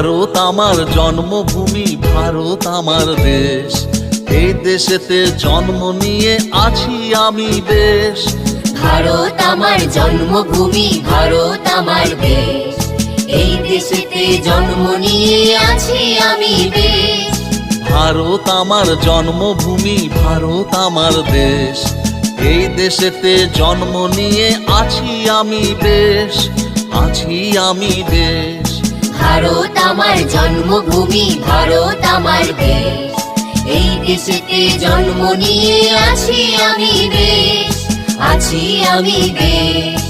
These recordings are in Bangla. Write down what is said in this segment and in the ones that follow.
ভারত আমার জন্মভূমি, ভারত আমার দেশ। এই দেশেতে জন্ম নিয়ে আছি আমি বেশ। ভারত আমার জন্মভূমি, ভারত আমার দেশ। এই দেশেতে জন্ম নিয়ে আছি আমি বেশ। ভারত আমার জন্মভূমি, ভারত আমার দেশ। এই দেশেতে জন্ম নিয়ে আছি আমি বেশ, আছি আমি বেশ। ভারত আমার জন্মভূমি, ভারত আমার দেশ। এই দেশেতে জন্ম নিয়ে আছি আমি বেশ, আছি আমি বেশ।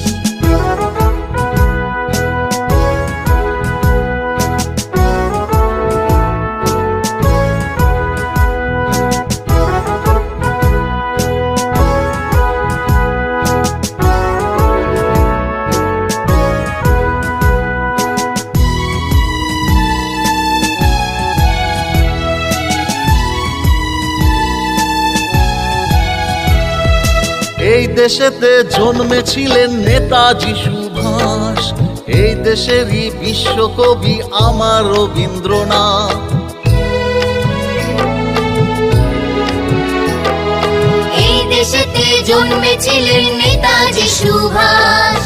এই দেশেতে জন্মেছিলেন নেতাজি সুভাষ। এই দেশেরই বিশ্বকবি আমার রবীন্দ্রনাথ। এই দেশেতে জন্মেছিলেন নেতাজি সুভাষ।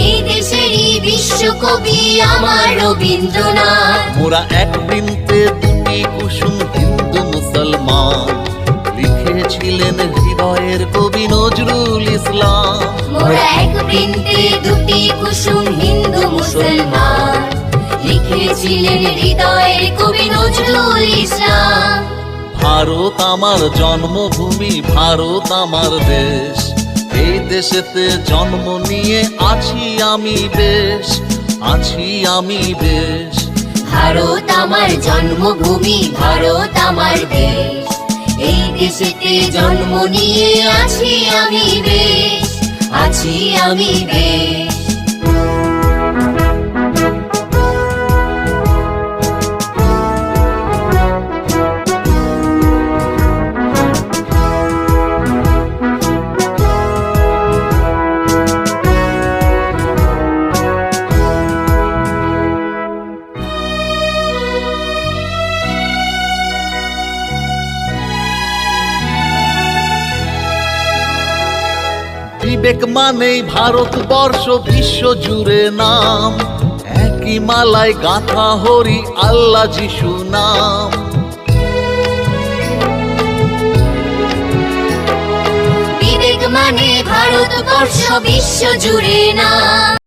এই দেশেরই বিশ্বকবি আমার রবীন্দ্রনাথ। মোরা এক বৃন্তে দুটি কুসুম, হিন্দু মুসলমান। লিখেছিলেন হৃদয়ের কবি নজরুল ইসলাম। মোরা এক বৃন্তে দুটি কুসুম, হিন্দু মুসলমান। লিখেছিলেন হৃদয়ের কবি নজরুল ইসলাম। ভারত আমার জন্মভূমি, ভারত আমার দেশ। এই দেশেতে জন্ম নিয়ে আছি আমি বেশ, আছি আমি বেশ। ভারত আমার জন্মভূমি, ভারত আমার দেশ। এই দেশেতে জন্ম নিয়ে আছি আমি বেশ, আছি আমি বেশ। বিবেক মানেই ভারতবর্ষ, বিশ্ব জুড়ে নাম। একই মালায় গাথা হরি আল্লাহ যিশু নাম। বিবেক মানে ভারতবর্ষ, বিশ্ব জুড়ে নাম।